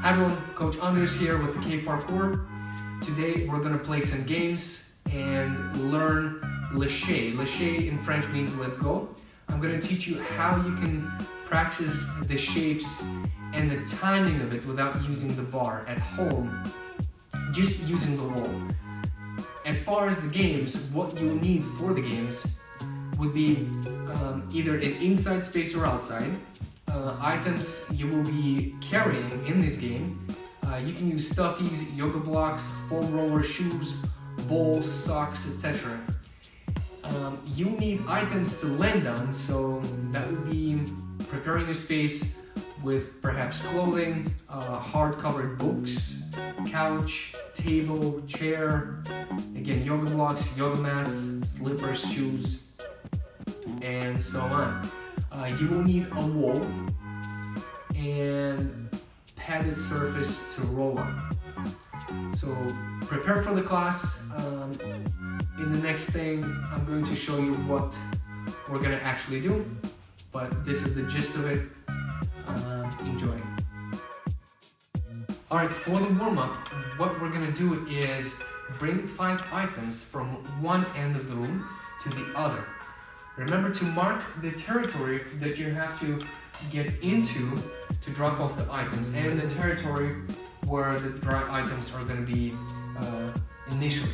Hi everyone, Coach Anders here with the K Parkour. Today we're gonna play some games and learn Lashei. Lashei in French means let go. I'm gonna teach you how you can practice the shapes and the timing of it without using the bar at home, just using the wall. As far as the games, what you'll need for the games would be either an inside space or outside. Items you will be carrying in this game. You can use Stuffies, yoga blocks, foam rollers, shoes, bowls, socks, etc. You'll need items to land on, so that would be preparing a space with perhaps clothing, hard-covered books, couch, table, chair, again yoga blocks, yoga mats, slippers, shoes, and so on. You will need a wall and padded surface to roll on. So prepare for the class. In the next thing, I'm going to show you what we're going to actually do, but this is the gist of it. Enjoy. Alright, for the warm-up, what we're going to do is bring 5 items from one end of the room to the other. Remember to mark the territory that you have to get into to drop off the items and the territory where the dry items are going to be initially.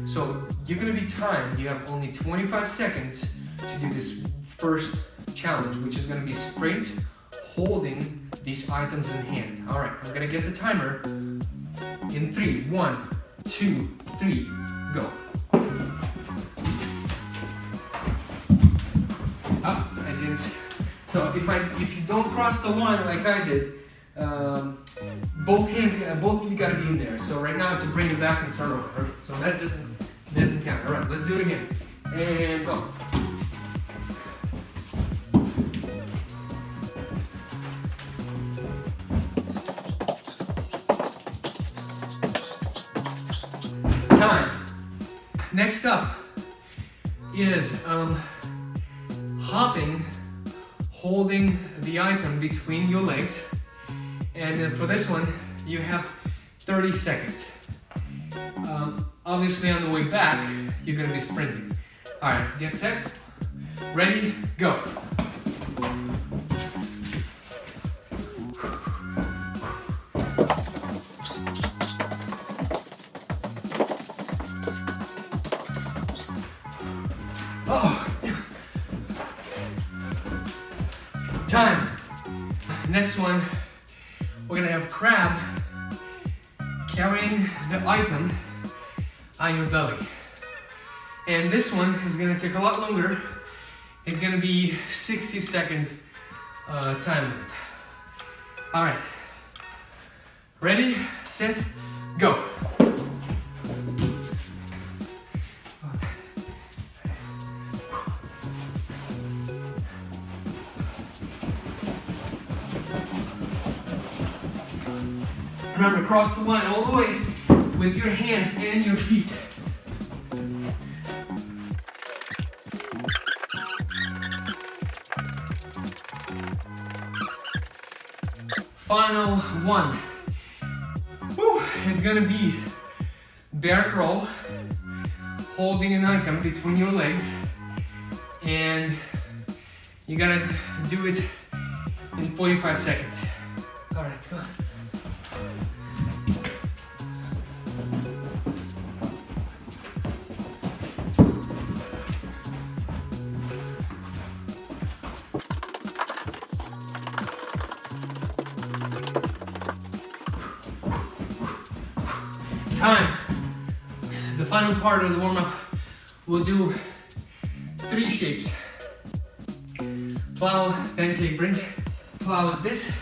So you're going to be timed. You have only 25 seconds to do this first challenge, which is going to be sprint holding these items in hand. Alright, I'm going to get the timer in 3, 1, 2, 3, go. I didn't. So if you don't cross the line like I did, both of you got to be in there. So right now I have to bring it back and start over. Right? So that doesn't count. All right, let's do it again. And go. Time. Next up is hopping, holding the item between your legs, and then for this one you have 30 seconds. Obviously on the way back you're going to be sprinting. Alright, get set, ready, go. Oh. Time. Next one, we're gonna have crab carrying the item on your belly. And this one is gonna take a lot longer. It's gonna be 60-second time limit. All right, ready, set, go. Remember, cross the line all the way with your hands and your feet. Final one. Whew, it's gonna be bear crawl, holding an item between your legs, and you gotta do it in 45 seconds. All right, let's go. Time. The final part of the warm-up, we'll do 3 shapes. Plow, pancake, bridge. Plow is this.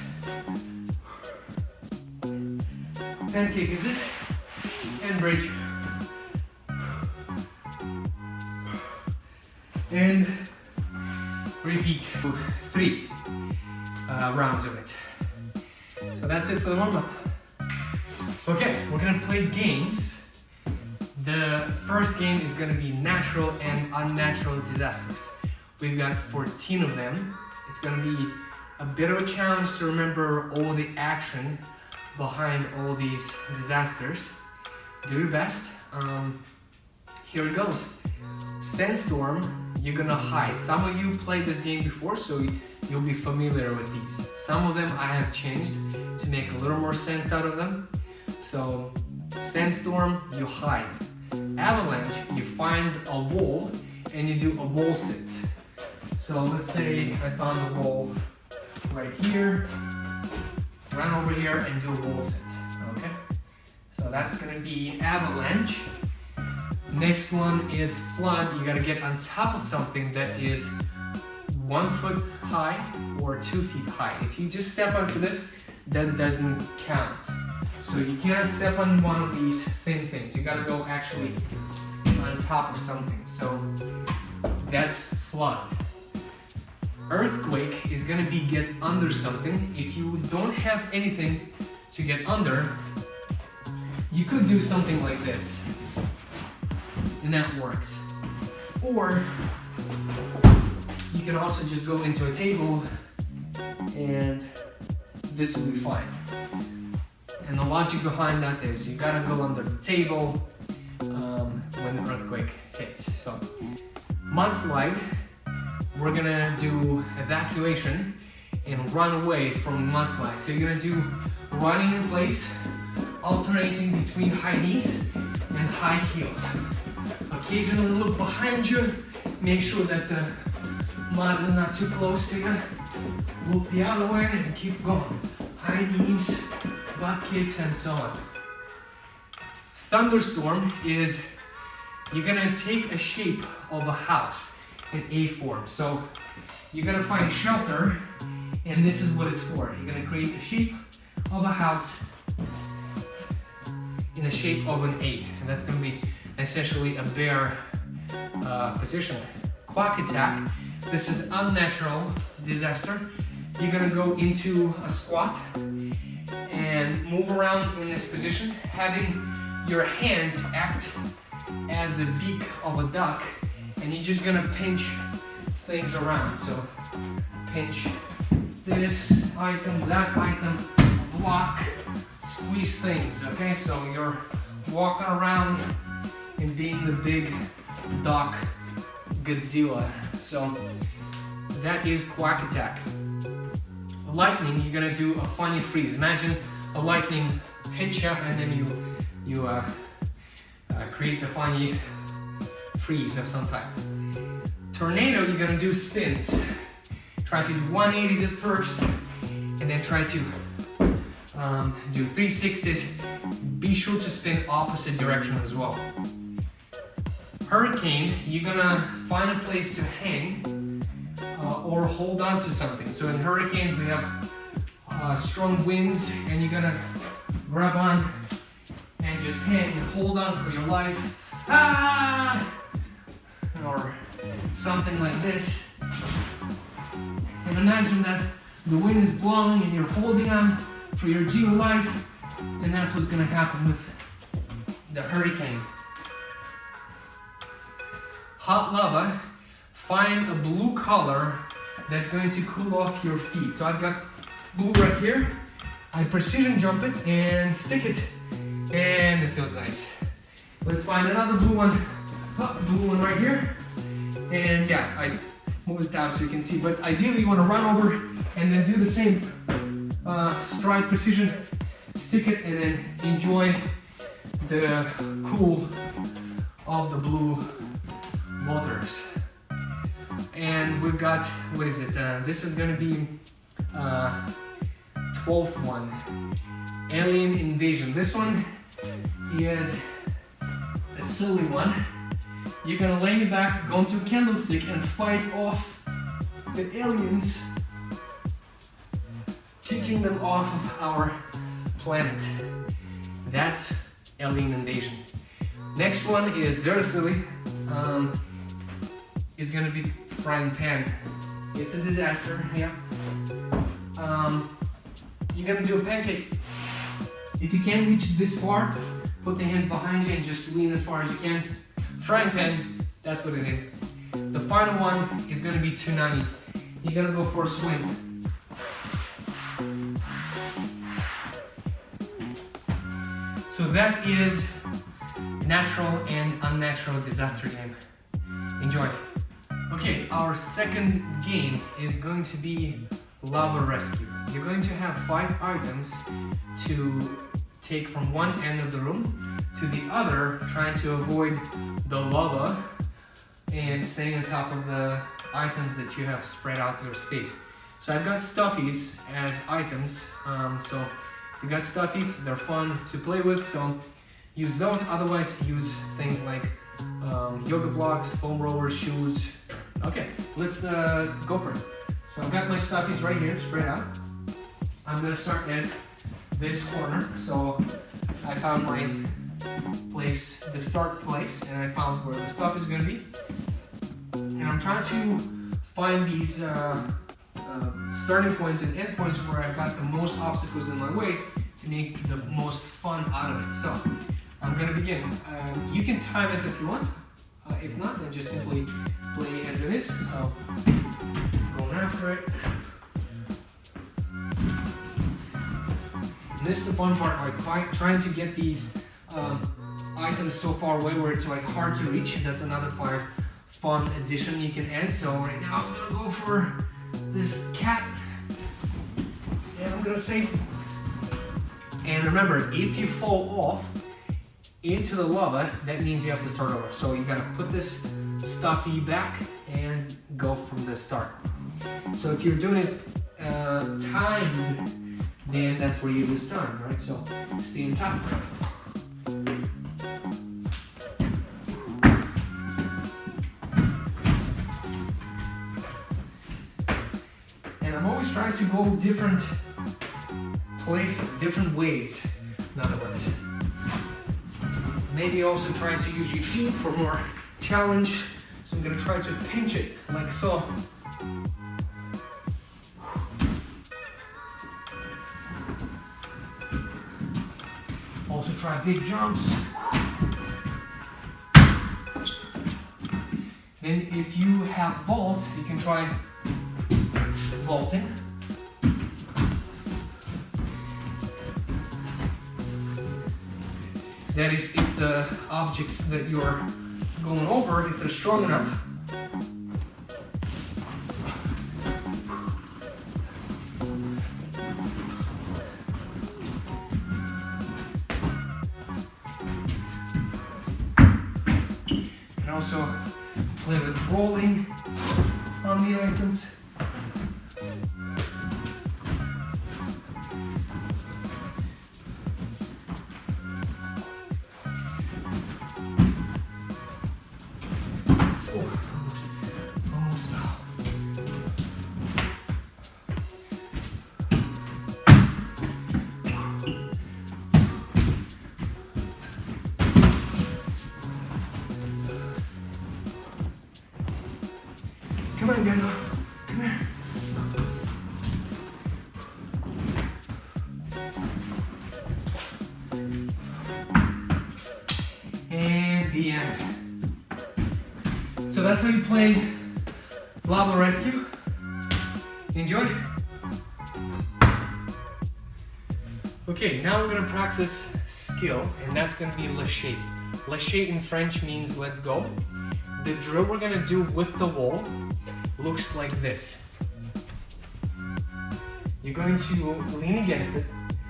Pancake is this. And bridge. And repeat 3 rounds of it. So that's it for the warm-up. Okay, we're gonna play games. The first game is gonna be natural and unnatural disasters. We've got 14 of them. It's gonna be a bit of a challenge to remember all the action behind all these disasters. Do your best. Here it goes. Sandstorm, you're gonna hide. Some of you played this game before, so you'll be familiar with these. Some of them I have changed to make a little more sense out of them. So, sandstorm, you hide. Avalanche, you find a wall and you do a wall sit. So let's say I found a wall right here, run over here and do a wall sit, okay? So that's gonna be avalanche. Next one is flood. You gotta get on top of something that is 1 foot high or 2 feet high. If you just step onto this, that doesn't count. So you cannot step on one of these thin things. You gotta go actually on top of something. So that's flood. Earthquake is gonna be get under something. If you don't have anything to get under, you could do something like this, and that works. Or you can also just go into a table, and this will be fine. And the logic behind that is you gotta go under the table when the earthquake hits. So mudslide, we're gonna do evacuation and run away from mudslide. So you're gonna do running in place, alternating between high knees and high heels. Occasionally look behind you, make sure that the mud is not too close to you. Look the other way and keep going. High knees, butt kicks, and so on. Thunderstorm is you're gonna take a shape of a house in A form. So you're gonna find shelter, and this is what it's for. You're gonna create a shape of a house in the shape of an A, and that's gonna be essentially a bear position. Quack attack. This is unnatural disaster. You're gonna go into a squat and move around in this position, having your hands act as a beak of a duck, and you're just gonna pinch things around. So pinch this item, that item, block, squeeze things, okay? So you're walking around and being the big duck Godzilla. So that is quack attack. Lightning, you're gonna do a funny freeze. Imagine a lightning hits you and then you create a funny freeze of some type. Tornado, you're gonna do spins. Try to do 180s at first and then try to do 360s. Be sure to spin opposite direction as well. Hurricane, you're gonna find a place to hang or hold on to something. So in hurricanes, we have strong winds, and you're gonna grab on and just hang and hold on for your life. Or something like this. And imagine that the wind is blowing and you're holding on for your dear life, and that's what's gonna happen with the hurricane. Hot lava, find a blue color that's going to cool off your feet. So I've got blue right here. I precision jump it and stick it, and it feels nice. Let's find another blue one. Blue one right here. And yeah, I move it down so you can see, but ideally you want to run over and then do the same stride precision, stick it, and then enjoy the cool of the blue waters. And we've got, what is it? This is gonna be 12th one, alien invasion. This one is a silly one. You're gonna lay back, go into a candlestick, and fight off the aliens, kicking them off of our planet. That's alien invasion. Next one is very silly. It's gonna be frying pan. It's a disaster, yeah. You're gonna do a pancake. If you can't reach this far, put the hands behind you and just lean as far as you can. Frying pan, that's what it is. The final one is gonna be tsunami. You're gonna go for a swim. that is natural and unnatural disaster game. Enjoy. Okay, our second game is going to be lava rescue. You're going to have 5 items to take from one end of the room to the other, trying to avoid the lava and staying on top of the items that you have spread out your space. So I've got Stuffies as items, so if you got Stuffies, they're fun to play with, so use those. Otherwise, use things like yoga blocks, foam rollers, shoes. Okay, let's go for it. So I've got my Stuffies right here, spread out. I'm gonna start at this corner. So I found my place, the start place, and I found where the stuff is gonna be. And I'm trying to find these starting points and end points where I've got the most obstacles in my way to make the most fun out of it. So I'm gonna begin. You can time it if you want. If not, then just simply play as it is. So going after it. And this is the fun part, like trying to get these items so far away where it's like hard to reach. That's another fun addition you can add. So right now I'm gonna go for this cat, and I'm gonna save. And remember, if you fall off into the lava, that means you have to start over. So you gotta put this Stuffy back and go from the start. So if you're doing it timed, then that's where you lose time, right? So stay on top. And I'm always trying to go different places, different ways, in other words. Maybe also trying to use your feet for more challenge. So I'm gonna try to pinch it like so. Also try big jumps. Then if you have vault, you can try vaulting. That is if the objects that you're going over, if they're strong enough. And also play with rolling on the items. Come on, Daniel. Come here. And the end. So that's how you play Lava Rescue. Enjoy. Okay, now we're gonna practice skill, and that's gonna be Lashei. Lashei in French means let go. The drill we're gonna do with the wall looks like this. You're going to lean against it.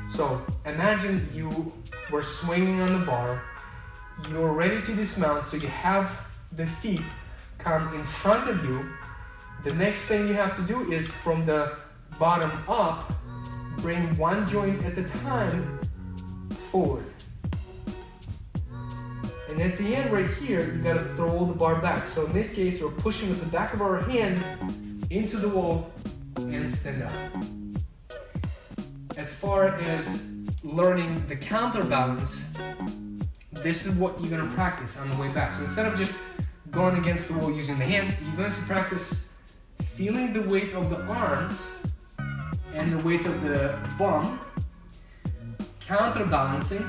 So imagine you were swinging on the bar, you're ready to dismount, so you have the feet come in front of you. The next thing you have to do is from the bottom up, bring one joint at a time forward. And at the end right here, you gotta throw the bar back. So in this case, we're pushing with the back of our hand into the wall and stand up. As far as learning the counterbalance, this is what you're gonna practice on the way back. So instead of just going against the wall using the hands, you're going to practice feeling the weight of the arms and the weight of the bum, counterbalancing,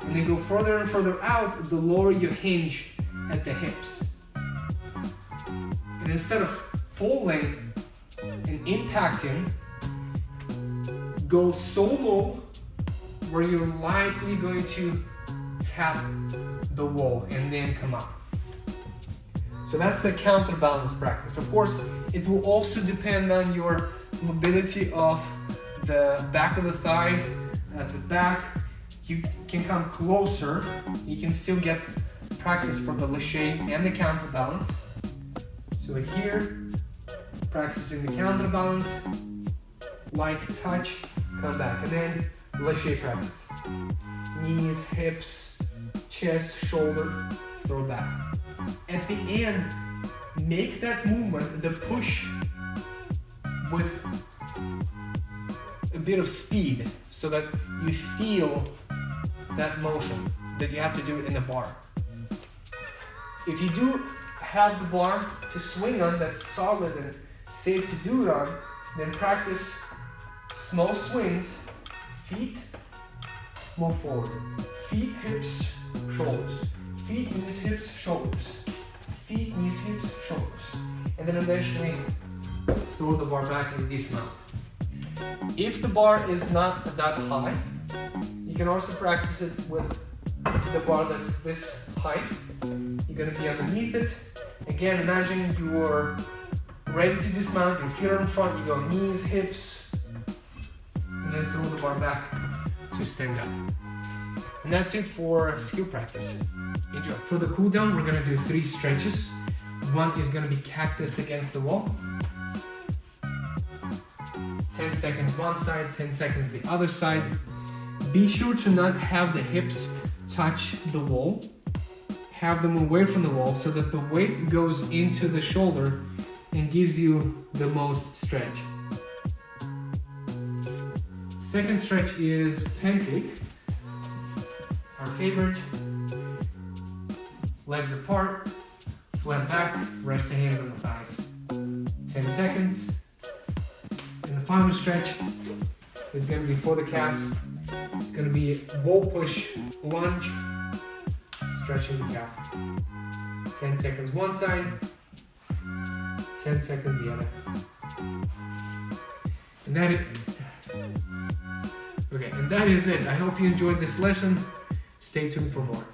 and then go further and further out the lower you hinge at the hips. And instead of falling and impacting, go so low where you're lightly going to tap the wall and then come up. So that's the counterbalance practice. Of course, it will also depend on your mobility of the back of the thigh at the back. You can come closer. You can still get practice for the Lashei and the counterbalance. So here, practicing the counterbalance, light touch, come back, and then Lashei practice. Knees, hips, chest, shoulder, throw back. At the end, make that movement, the push, with a bit of speed so that you feel that motion that you have to do in the bar. If you do have the bar to swing on that's solid and safe to do it on, then practice small swings, feet, move forward. Feet, hips, shoulders. Feet, knees, hips, shoulders. Feet, knees, hips, shoulders. And then eventually throw the bar back and dismount. If the bar is not that high, you can also practice it with the bar that's this height. You're going to be underneath it. Again, imagine you're ready to dismount, your feet are in front, you go knees, hips, and then throw the bar back to stand up. And that's it for skill practice. Enjoy. For the cool down, we're going to do 3 stretches. One is going to be cactus against the wall. 10 seconds one side, 10 seconds the other side. Be sure to not have the hips touch the wall. Have them away from the wall so that the weight goes into the shoulder and gives you the most stretch. Second stretch is pancake. Our favorite. Legs apart, flat back, rest the hands on the thighs. 10 seconds. And the final stretch is going to be for the calves. It's going to be wall push, lunge, stretching the calf. 10 seconds one side, 10 seconds the other. And that is it. I hope you enjoyed this lesson. Stay tuned for more.